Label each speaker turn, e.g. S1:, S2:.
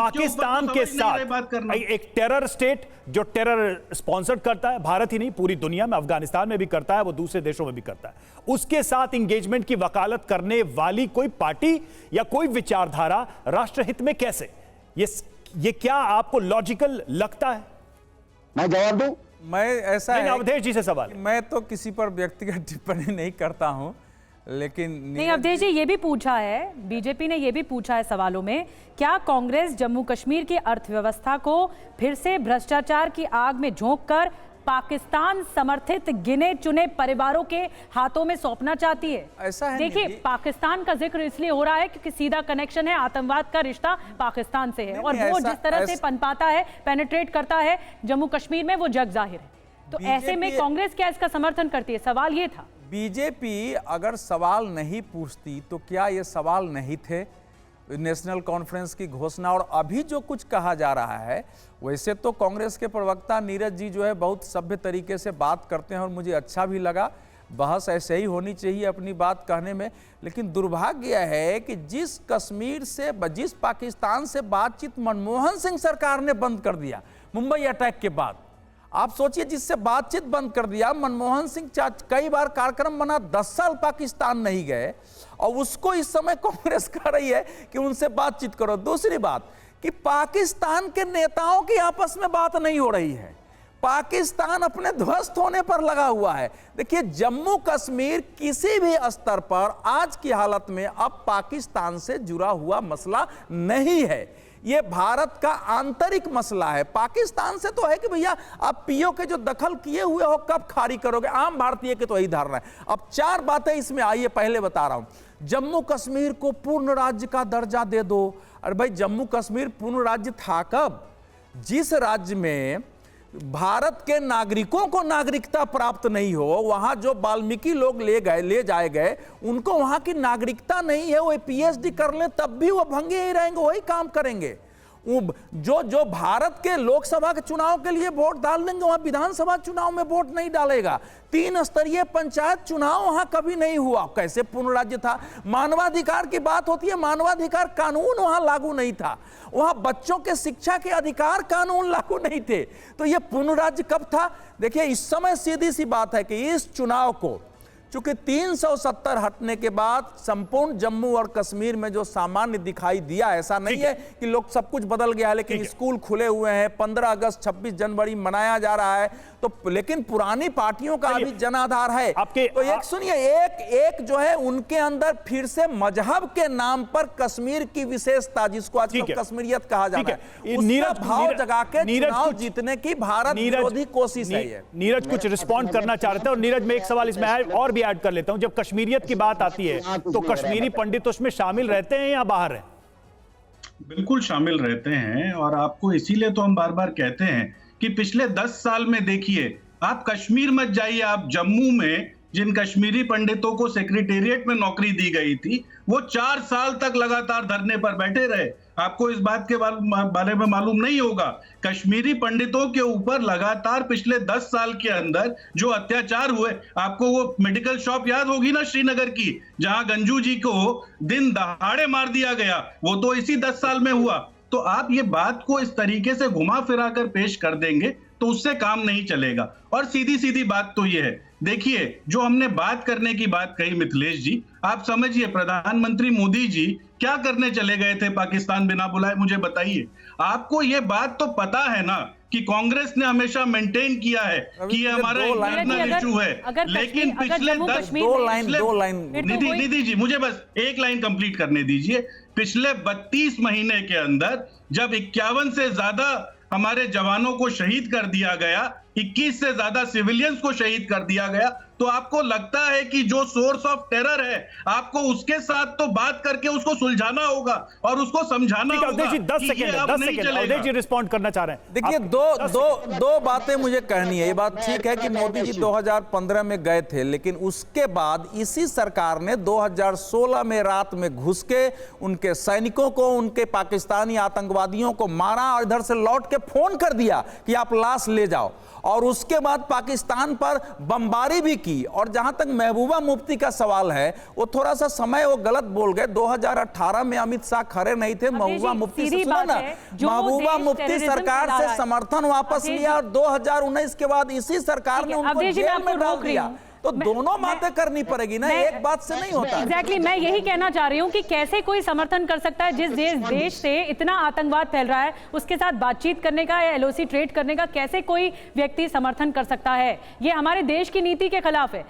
S1: पाकिस्तान के साथ एक टेरर स्टेट जो टेरर स्पॉन्सर करता है, भारत ही नहीं पूरी दुनिया में, अफगानिस्तान में भी करता है, वो दूसरे देशों में भी करता है, उसके साथ इंगेजमेंट की वकालत करने वाली कोई पार्टी या कोई विचारधारा राष्ट्रहित में कैसे, ये क्या आपको लॉजिकल लगता है?
S2: मैं जवाब दूं?
S3: मैं ऐसा है,
S1: अवधेश जी से सवाल,
S3: मैं तो किसी पर व्यक्तिगत टिप्पणी नहीं करता हूं, लेकिन
S4: नहीं, अवधेश जी ये भी पूछा है, बीजेपी ने ये भी पूछा है सवालों में, क्या कांग्रेस जम्मू कश्मीर की अर्थव्यवस्था को फिर से भ्रष्टाचार की आग में झोंककर पाकिस्तान समर्थित गिने चुने परिवारों के हाथों में सौंपना चाहती है?
S3: ऐसा है,
S4: देखिए, पाकिस्तान का जिक्र इसलिए हो रहा है क्योंकि सीधा कनेक्शन है, आतंकवाद का रिश्ता पाकिस्तान से है, और वो जिस तरह से पनपाता है, पेनिट्रेट करता है जम्मू कश्मीर में, वो जग जाहिर है। तो ऐसे में कांग्रेस क्या इसका समर्थन करती है? सवाल ये था।
S3: बीजेपी अगर सवाल नहीं पूछती तो क्या ये सवाल नहीं थे? नेशनल कॉन्फ्रेंस की घोषणा और अभी जो कुछ कहा जा रहा है, वैसे तो कांग्रेस के प्रवक्ता नीरज जी जो है बहुत सभ्य तरीके से बात करते हैं और मुझे अच्छा भी लगा। बहस ऐसे ही होनी चाहिए अपनी बात कहने में, लेकिन दुर्भाग्य है कि जिस कश्मीर से, जिस पाकिस्तान से बातचीत मनमोहन सिंह सरकार ने बंद कर दिया मुंबई अटैक के बाद, आप सोचिए जिससे बातचीत बंद कर दिया, मनमोहन सिंह कई बार कार्यक्रम बना, 10 साल पाकिस्तान नहीं गए, और उसको इस समय कांग्रेस कह रही है कि उनसे बातचीत करो। दूसरी बात कि पाकिस्तान के नेताओं की आपस में बात नहीं हो रही है, पाकिस्तान अपने ध्वस्त होने पर लगा हुआ है। देखिए, जम्मू कश्मीर किसी भी स्तर पर आज की हालत में अब पाकिस्तान से जुड़ा हुआ मसला नहीं है, ये भारत का आंतरिक मसला है। पाकिस्तान से तो है कि भैया आप पीओ के जो दखल किए हुए हो कब खारिज करोगे, आम भारतीय की तो यही धारणा है। अब 4 बातें इसमें आइए, पहले बता रहा हूं, जम्मू कश्मीर को पूर्ण राज्य का दर्जा दे दो। अरे भाई, जम्मू कश्मीर पूर्ण राज्य था कब? जिस राज्य में भारत के नागरिकों को नागरिकता प्राप्त नहीं हो, वहां जो वाल्मीकि लोग ले जाए गए, उनको वहां की नागरिकता नहीं है, वो पीएचडी कर लें तब भी वो भंगे ही रहेंगे, वही काम करेंगे। जो भारत के लोकसभा के चुनाव के लिए वोट डाल देंगे, वहां विधानसभा चुनाव में वोट नहीं डालेगा। 3 स्तरीय पंचायत चुनाव वहां कभी नहीं हुआ, कैसे पूर्ण राज्य था? मानवाधिकार की बात होती है, मानवाधिकार कानून वहां लागू नहीं था, वहां बच्चों के शिक्षा के अधिकार कानून लागू नहीं थे, तो यह पूर्ण राज्य कब था? देखिए, इस समय सीधी सी बात है कि इस चुनाव को चूंकि 370 हटने के बाद संपूर्ण जम्मू और कश्मीर में जो सामान्य दिखाई दिया, ऐसा नहीं है कि लोग सब कुछ बदल गया है, लेकिन स्कूल खुले हुए हैं, 15 अगस्त 26 जनवरी मनाया जा रहा है, तो लेकिन पुरानी पार्टियों का अभी जनाधार है। तो एक सुनिए, एक जो है उनके अंदर फिर से मजहब के नाम पर कश्मीर की विशेषता, जिसको आजकल कश्मीरियत कहा जाता है, उसका भाव जगा के चुनाव जीतने की भारत विरोधी कोशिश है।
S1: नीरज कुछ रिस्पॉन्ड करना चाह रहे थे, और नीरज में एक सवाल इसमें है और भी ऐड कर लेता हूं। जब कश्मीरियत की बात आती है तो कश्मीरी पंडित उसमें शामिल रहते हैं या बाहर हैं?
S5: बिल्कुल शामिल रहते हैं, और आपको इसीलिए तो हम बार बार कहते हैं कि पिछले 10 साल में देखिए, आप कश्मीर मत जाइए, आप जम्मू में जिन कश्मीरी पंडितों को सेक्रेटेरिएट में नौकरी दी गई थी, वो 4 साल तक लगातार धरने पर बैठे रहे। आपको इस बात के बारे में मालूम नहीं होगा, कश्मीरी पंडितों के ऊपर लगातार पिछले 10 साल के अंदर जो अत्याचार हुए, आपको वो मेडिकल शॉप याद होगी ना श्रीनगर की, जहां गंजू जी को दिन दहाड़े मार दिया गया, वो तो इसी 10 साल में हुआ। तो आप ये बात को इस तरीके से घुमा फिरा कर पेश कर देंगे तो उससे काम नहीं चलेगा। और सीधी सीधी बात तो ये है, देखिए, जो हमने बात करने की बात कही मिथिलेश जी, आप समझिए प्रधानमंत्री मोदी जी क्या करने चले गए थे पाकिस्तान बिना बुलाए, मुझे बताइए। आपको ये बात तो पता है ना कि कांग्रेस ने हमेशा मेंटेन किया है कि ये हमारा इंटरनल इशू है, लेकिन पिछले 10 निधि जी, मुझे बस एक लाइन कंप्लीट करने दीजिए। पिछले 32 महीने के अंदर जब 51 से ज्यादा हमारे जवानों को शहीद कर दिया गया, 21 से ज्यादा सिविलियंस को शहीद कर दिया गया, तो आपको लगता है कि जो सोर्स ऑफ टेरर है, आपको उसके साथ तो बात करके उसको सुलझाना होगा और उसको समझाना होगा।
S1: 10 सेकंड रिस्पॉन्ड करना चाह रहे हैं।
S3: देखिए, दो बातें मुझे कहनी है। ये बात ठीक है कि मोदी जी 2015 में गए थे, लेकिन उसके बाद इसी सरकार ने 2016 में रात में घुस के उनके सैनिकों को, उनके पाकिस्तानी आतंकवादियों को मारा और इधर से लौट के फोन कर दिया कि आप लाश ले जाओ। और उसके बाद पाकिस्तान पर बमबारी भी की। और जहां तक महबूबा मुफ्ती का सवाल है, वो थोड़ा सा समय वो गलत बोल गए। 2018 में अमित शाह खड़े नहीं थे, महबूबा मुफ्ती से सुना ना, महबूबा मुफ्ती सरकार से समर्थन वापस लिया और 2019 के बाद इसी सरकार ने उनको जेल में डाल दिया। तो दोनों बातें करनी पड़ेगी ना, एक बात से नहीं होता।
S4: एग्जैक्टली, मैं यही कहना चाह रही हूँ कि कैसे कोई समर्थन कर सकता है जिस देश से इतना आतंकवाद फैल रहा है, उसके साथ बातचीत करने का या LOC ट्रेड करने का कैसे कोई व्यक्ति समर्थन कर सकता है? ये हमारे देश की नीति के खिलाफ है।